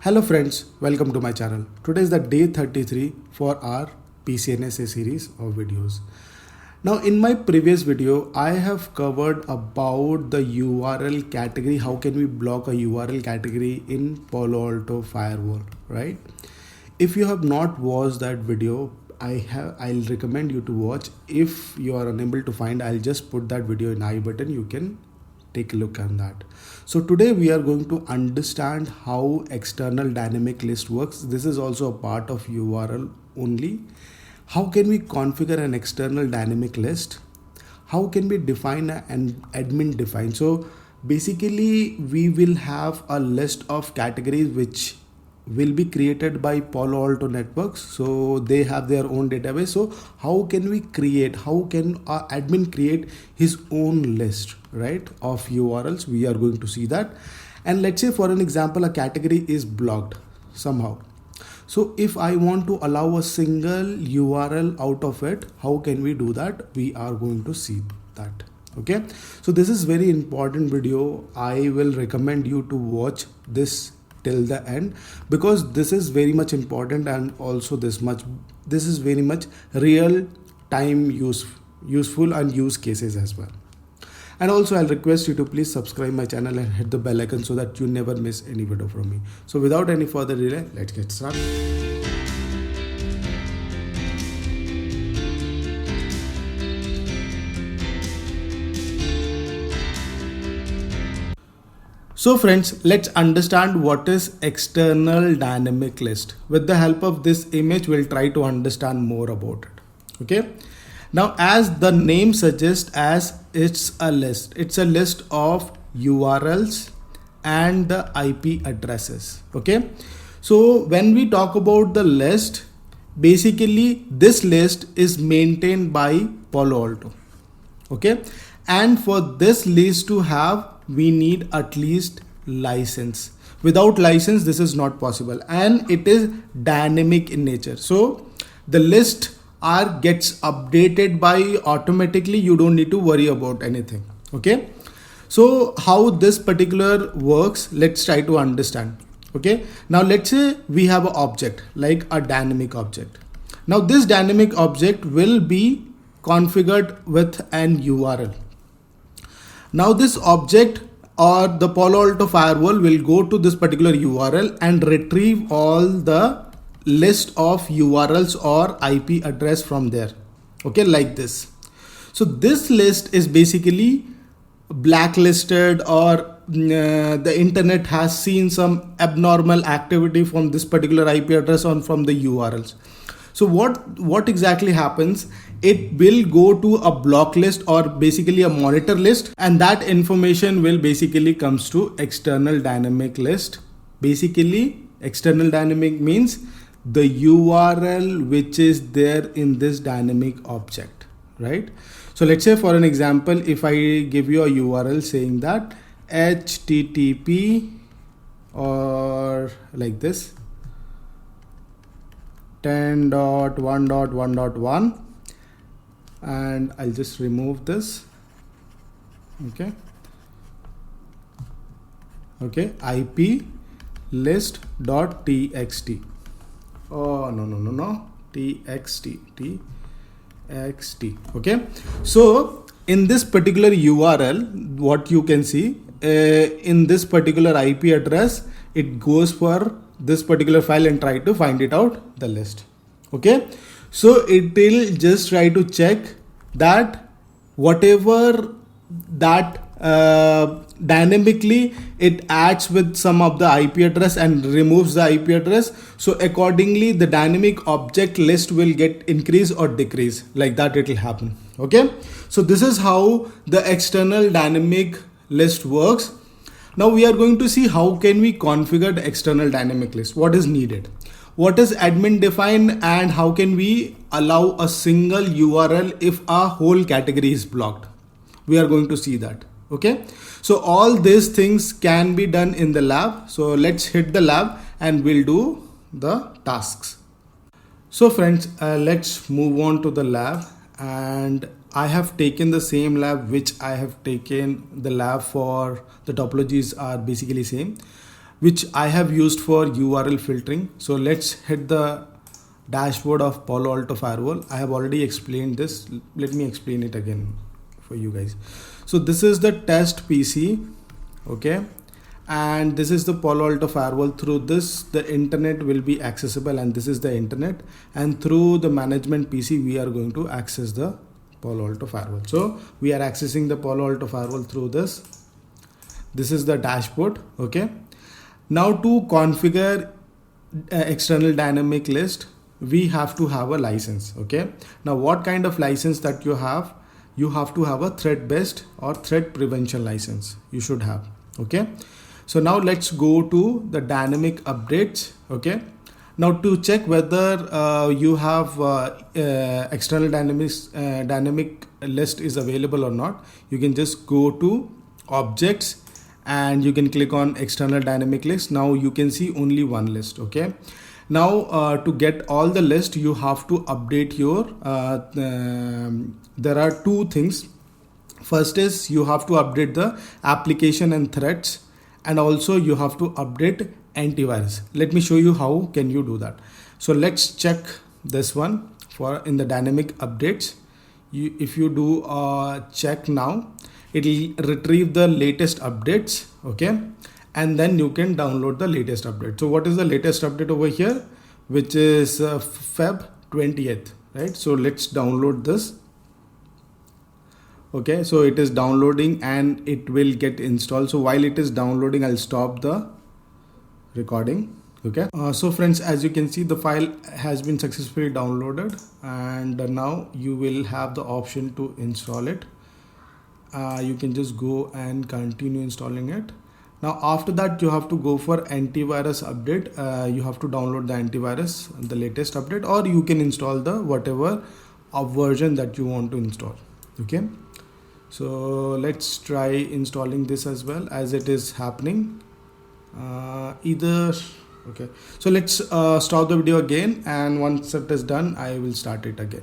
Hello friends, welcome to my channel. Today is the day 33 for our PCNSA series of videos. Now in my previous video, I have covered about the URL category. How can we block a URL category in Palo Alto firewall, right? If you have not watched that video, I'll recommend you to watch. If you are unable to find, I'll just put that video in I button. You can take a look on that. So today we are going to understand how external dynamic list works. This is also a part of URL only. How can we configure an external dynamic list? How can we define an admin define? So basically we will have a list of categories which will be created by Palo Alto networks. So they have their own database. So how can our admin create his own list, right, of URLs? We are going to see that. And let's say for an example, a category is blocked somehow. So if I want to allow a single URL out of it, how can we do that? We are going to see that. Okay. So this is very important video. I will recommend you to watch this till the end because this is very much important, and also this is very much real time useful and use cases as well. And also I'll request you to please subscribe my channel and hit the bell icon so that you never miss any video from me. So without any further delay, let's get started. So friends, let's understand what is external dynamic list. With the help of this image, we'll try to understand more about it. Okay. Now, as the name suggests, as it's a list of URLs and the IP addresses. Okay. So when we talk about the list, basically this list is maintained by Palo Alto. Okay. And for this list to have, we need at least license. Without license, this is not possible, and it is dynamic in nature. So the list gets updated by automatically. You don't need to worry about anything. Okay. So how this particular works, let's try to understand. Okay. Now let's say we have an object like a dynamic object. Now this dynamic object will be configured with an URL. Now this object or the Palo Alto firewall will go to this particular URL and retrieve all the list of URLs or IP address from there. Okay, like this. So this list is basically blacklisted, or the internet has seen some abnormal activity from this particular IP address or from the URLs. So what exactly happens? It will go to a block list or basically a monitor list, and that information will basically comes to external dynamic list. Basically, external dynamic means the URL which is there in this dynamic object, right? So let's say for an example, if I give you a URL saying that HTTP or like this 10.1.1.1, and I'll just remove this. Okay, IP list.txt. Oh, no, txt. Okay, so in this particular URL, what you can see in this particular IP address, it goes for this particular file and try to find it out, the list. Okay, so it will just try to check that whatever that dynamically it adds with some of the IP address and removes the IP address. So accordingly, the dynamic object list will get increase or decrease, like that it will happen. Okay, so this is how the external dynamic list works. Now we are going to see how can we configure the external dynamic list. What is needed? What is admin define, and how can we allow a single URL if a whole category is blocked? We are going to see that. Okay. So all these things can be done in the lab. So let's hit the lab and we'll do the tasks. So friends, let's move on to the lab, and I have taken the same lab which I have taken the lab for the topologies are basically same. which I have used for URL filtering. So let's hit the dashboard of Palo Alto Firewall. I have already explained this. Let me explain it again for you guys. So this is the test PC, okay, and this is the Palo Alto Firewall. Through this the internet will be accessible, and this is the internet, and through the management PC we are going to access the Palo Alto Firewall. So we are accessing the Palo Alto Firewall through this. This is the dashboard, okay. Now to configure external dynamic list, we have to have a license, okay. Now what kind of license that you have to have a threat based or threat prevention license you should have, okay. So now let's go to the dynamic updates, okay. Now to check whether you have external dynamic list is available or not, you can just go to objects and you can click on external dynamic list. Now you can see only one list, okay. Now to get all the list, you have to update your there are two things. First is you have to update the application and threats, and also you have to update antivirus. Let me show you how can you do that. So let's check this one for in the dynamic updates. If you do check now, it will retrieve the latest updates, okay, and then you can download the latest update. So what is the latest update over here, which is Feb 20th, right? So let's download this. Okay, so it is downloading and it will get installed. So while it is downloading, I'll stop the recording, okay. So friends, as you can see, the file has been successfully downloaded, and now you will have the option to install it. You can just go and continue installing it. Now after that, you have to go for antivirus update. You have to download the antivirus, the latest update, or you can install the whatever version that you want to install, okay. So let's try installing this as well as it is happening. Okay, so let's stop the video again, and once it is done, I will start it again.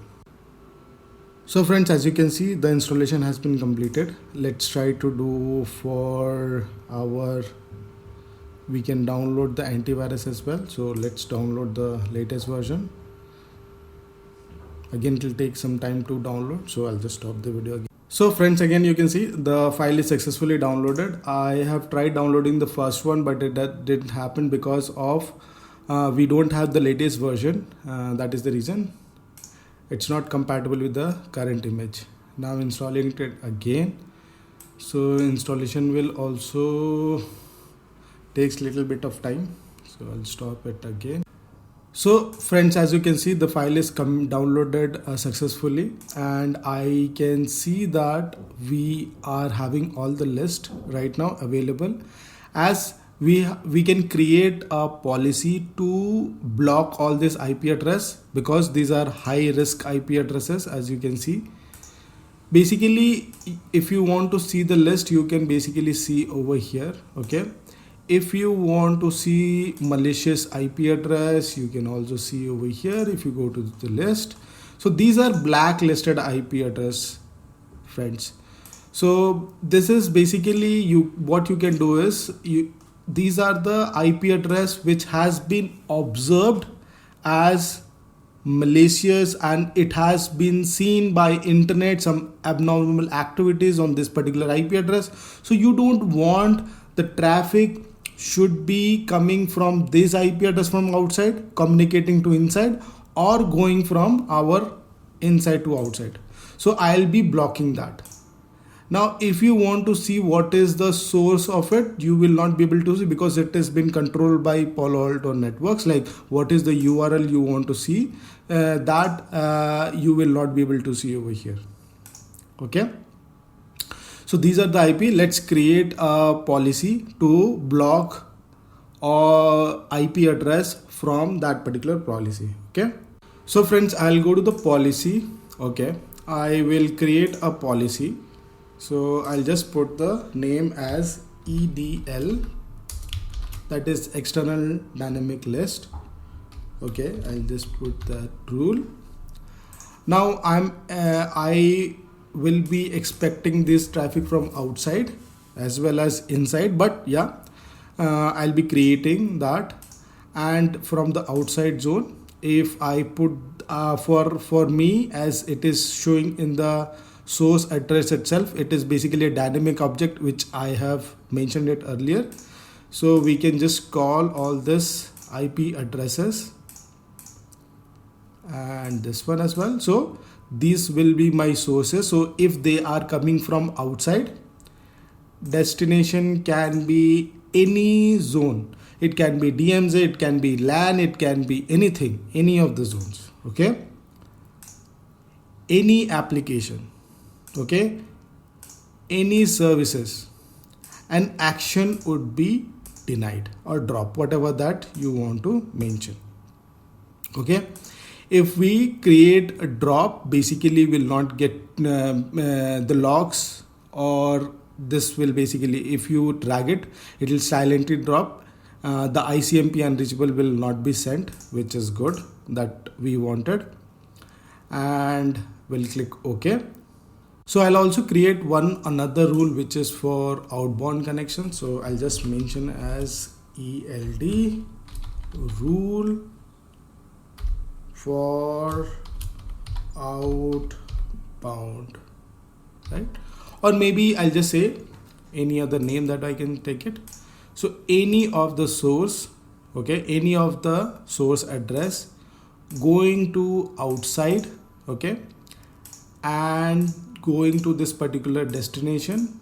So friends, as you can see, the installation has been completed. Let's try to do for we can download the antivirus as well. So let's download the latest version. Again, it will take some time to download, so I'll just stop the video again. So friends, again you can see the file is successfully downloaded. I have tried downloading the first one, but that didn't happen because of we don't have the latest version. That is the reason. It's not compatible with the current image. Now installing it again. So installation will also takes little bit of time. So I'll stop it again. So friends, as you can see, the file is downloaded successfully, and I can see that we are having all the list right now available. As we can create a policy to block all this IP address, because these are high risk IP addresses, as you can see. Basically, if you want to see the list, you can basically see over here, okay. If you want to see malicious IP address, you can also see over here if you go to the list. So these are blacklisted IP address, friends. So this is basically what you can do is these are the IP address which has been observed as malicious, and it has been seen by internet some abnormal activities on this particular IP address. So you don't want the traffic should be coming from this IP address from outside, communicating to inside, or going from our inside to outside. So I'll be blocking that. Now if you want to see what is the source of it, you will not be able to see, because it has been controlled by Palo Alto Networks. Like what is the URL you want to see, that you will not be able to see over here, okay. So these are the IP. Let's create a policy to block or IP address from that particular policy, okay. So friends, I'll go to the policy, okay. I will create a policy. So I'll just put the name as EDL, that is external dynamic list, okay. I'll just put that rule. Now I will be expecting this traffic from outside as well as inside, but yeah, I'll be creating that. And from the outside zone, if I put for me, as it is showing in the source address itself, it is basically a dynamic object which I have mentioned it earlier. So we can just call all this IP addresses and this one as well. So these will be my sources. So if they are coming from outside, destination can be any zone. It can be DMZ, it can be LAN, it can be anything, any of the zones. Okay, any application, okay, any services, an action would be denied or drop, whatever that you want to mention. Okay, if we create a drop, basically will not get the logs, or this will basically, if you drag it, it will silently drop. The ICMP unreachable will not be sent, which is good, that we wanted. And we'll click OK. So I'll also create another rule which is for outbound connection. So I'll just mention as ELD rule for outbound, right? Or maybe I'll just say any other name that I can take it. So any of the source, okay, any of the source address going to outside, okay, and going to this particular destination.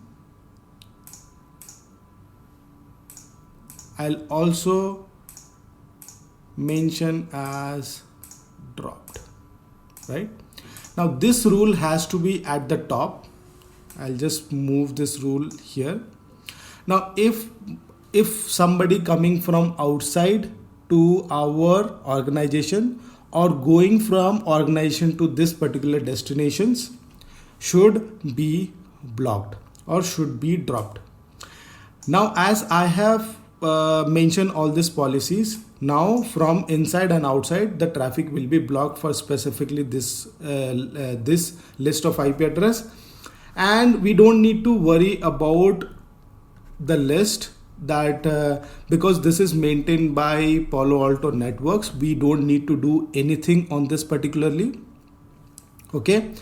I'll also mention as dropped, right? Now this rule has to be at the top. I'll just move this rule here. Now if somebody coming from outside to our organization or going from organization to this particular destinations, should be blocked or should be dropped. Now as I have mentioned all these policies, now from inside and outside the traffic will be blocked for specifically this list of IP address, and we don't need to worry about the list that because this is maintained by Palo Alto Networks, we don't need to do anything on this particularly. Okay,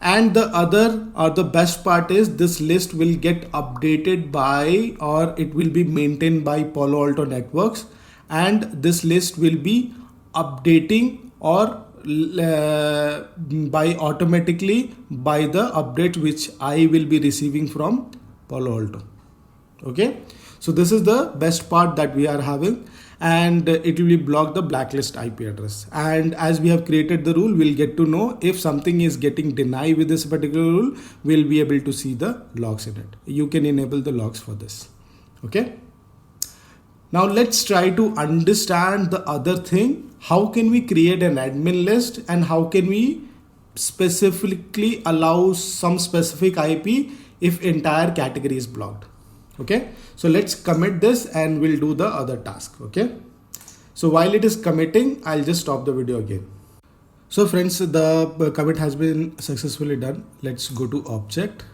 and the other or the best part is this list will get updated by, or it will be maintained by Palo Alto Networks, and this list will be updating or by automatically by the update which I will be receiving from Palo Alto. Okay, so this is the best part that we are having, and it will block the blacklist IP address. And as we have created the rule, we'll get to know if something is getting denied with this particular rule, we'll be able to see the logs in it. You can enable the logs for this. Okay, now let's try to understand the other thing. How can we create an admin list, and how can we specifically allow some specific IP if entire category is blocked? Okay, so let's commit this and we'll do the other task. Okay, so while it is committing, I'll just stop the video again. So friends, the commit has been successfully done. Let's go to object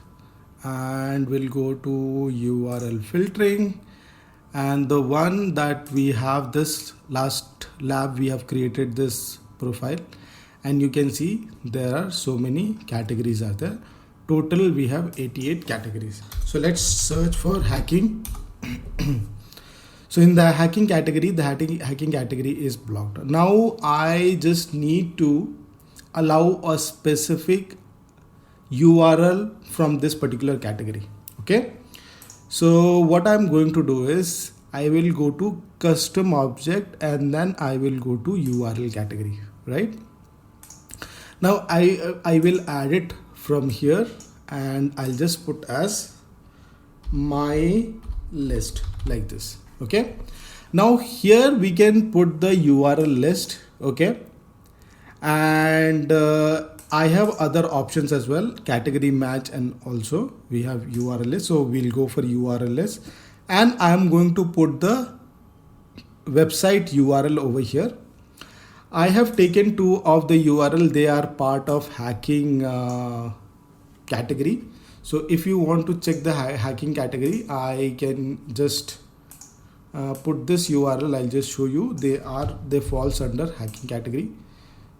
and we'll go to URL filtering, and the one that we have, this last lab we have created this profile, and you can see there are so many categories are there. Total we have 88 categories. So let's search for hacking. So in the hacking category, the hacking category is blocked. Now I just need to allow a specific URL from this particular category. Okay, so what I'm going to do is I will go to custom object and then I will go to URL category, right? Now I will add it from here, and I'll just put as my list like this. Okay, now here we can put the URL list. Okay, and I have other options as well, category match, and also we have URL list. So we'll go for URL list, and I'm going to put the website URL over here. I have taken two of the URL. They are part of hacking category. So if you want to check the hacking category, I can just put this URL, I'll just show you. They falls under hacking category.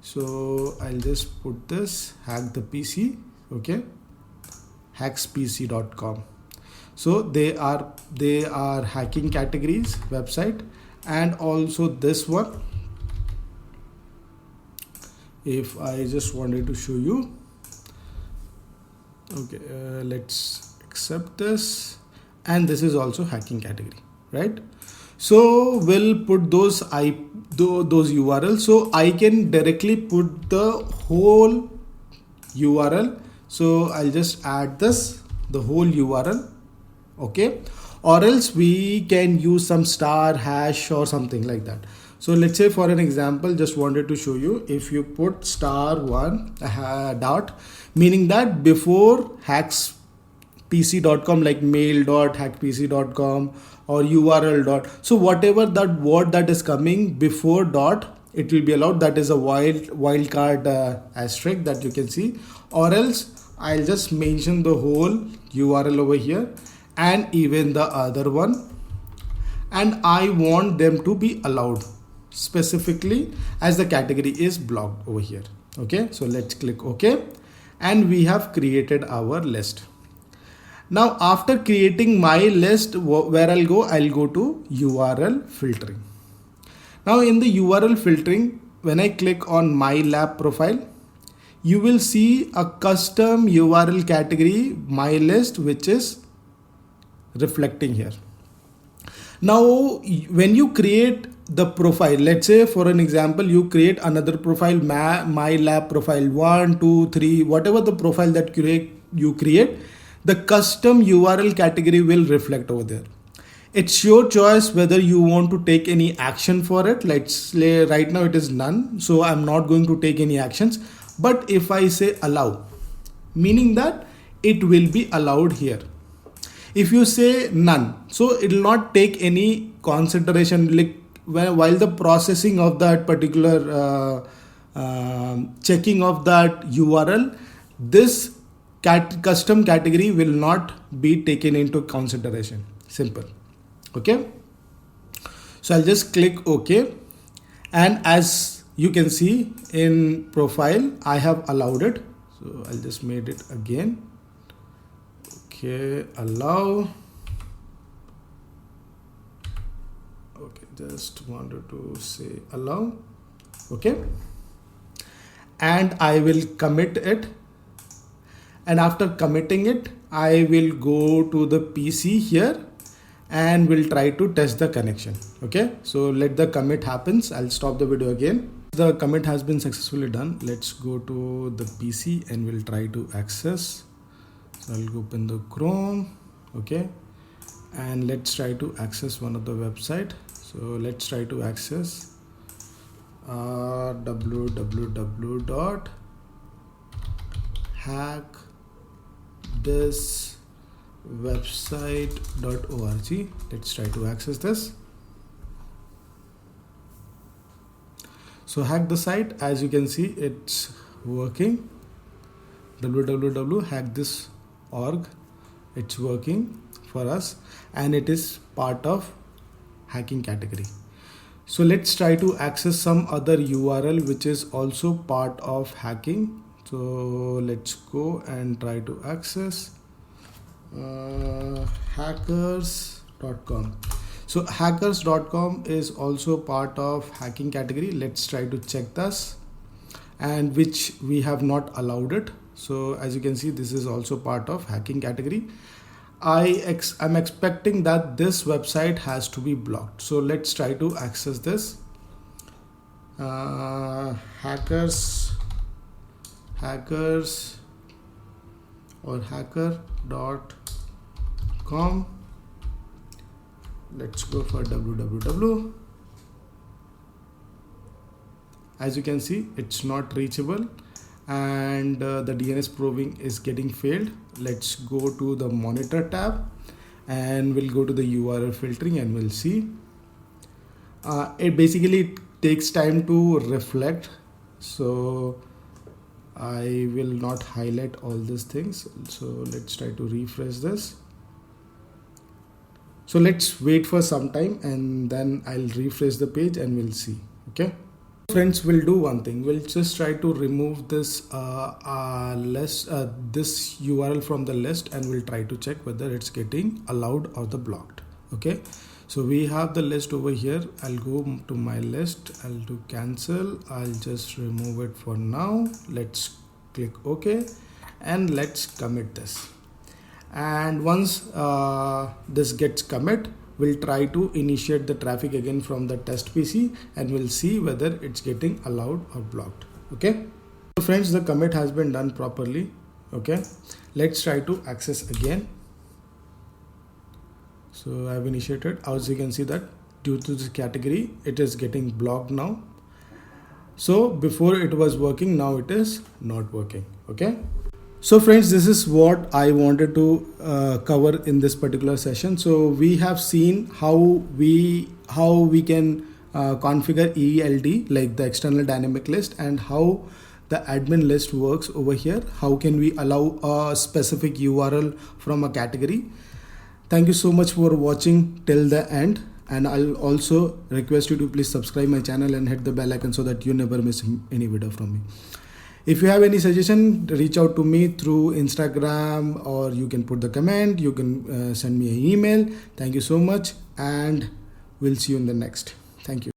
So I'll just put this hack the PC, okay, hackspc.com. So they are hacking categories website. And also this one, if I just wanted to show you, okay, let's accept this, and this is also hacking category, right? So we'll put those URLs, so I can directly put the whole URL. So I'll just add the whole URL, okay, or else we can use some star hash or something like that. So let's say for an example, just wanted to show you, if you put *1 dot, meaning that before hackspc.com, like mail.hackpc.com or URL dot, so whatever that word that is coming before dot, it will be allowed. That is a wildcard asterisk that you can see. Or else I'll just mention the whole URL over here and even the other one, and I want them to be allowed specifically as the category is blocked over here. Okay, so let's click OK, and we have created our list. Now after creating my list, where I'll go to URL filtering. Now in the URL filtering, when I click on my lab profile, you will see a custom URL category, my list, which is reflecting here. Now when you create the profile, let's say for an example, you create another profile, my lab profile 1, 2, 3, whatever the profile that you create, the custom URL category will reflect over there. It's your choice whether you want to take any action for it. Let's say right now it is none, so I'm not going to take any actions. But if I say allow, meaning that it will be allowed here. If you say none, so it will not take any consideration, like while the processing of that particular checking of that URL, this custom category will not be taken into consideration. Simple. Okay, so I'll just click OK, and as you can see in profile, I have allowed it. So I'll just made it again. Okay, allow. Okay, just wanted to say allow. Okay, and I will commit it, and after committing it, I will go to the PC here and we'll try to test the connection. Okay, so let the commit happens. I'll stop the video again. The commit has been successfully done. Let's go to the PC and we'll try to access. So I'll open the Chrome. Okay, and let's try to access one of the website. So let's try to access www.hackthiswebsite.org. Let's try to access this. So hack the site, as you can see it's working. www.hackthisorg, it's working for us and it is part of hacking category. So let's try to access some other URL which is also part of hacking. So let's go and try to access hackers.com. So hackers.com is also part of hacking category. Let's try to check this, and which we have not allowed it. So as you can see, this is also part of hacking category. I'm expecting that this website has to be blocked. So let's try to access this. Hackers or hacker.com. Let's go for www. As you can see, it's not reachable, and the DNS probing is getting failed. Let's go to the monitor tab and we'll go to the URL filtering and we'll see. It basically takes time to reflect, so I will not highlight all these things. So let's try to refresh this. So let's wait for some time and then I'll refresh the page and we'll see. Okay. Friends, we'll do one thing. We'll just try to remove this list, this URL from the list, and we'll try to check whether it's getting allowed or the blocked. Okay. So we have the list over here. I'll go to my list. I'll do cancel. I'll just remove it for now. Let's click OK and let's commit this. And once this gets commit, we'll try to initiate the traffic again from the test PC and we'll see whether it's getting allowed or blocked. Okay. So friends, the commit has been done properly. Okay. Let's try to access again. So I've initiated. As you can see that due to this category, it is getting blocked now. So before it was working, now it is not working. Okay. So friends, this is what I wanted to cover in this particular session. So we have seen how we can configure ELD, like the external dynamic list, and how the admin list works over here. How can we allow a specific URL from a category? Thank you so much for watching till the end. And I'll also request you to please subscribe my channel and hit the bell icon so that you never miss any video from me. If you have any suggestion, reach out to me through Instagram, or you can put the comment, you can send me an email. Thank you so much, and we'll see you in the next. Thank you.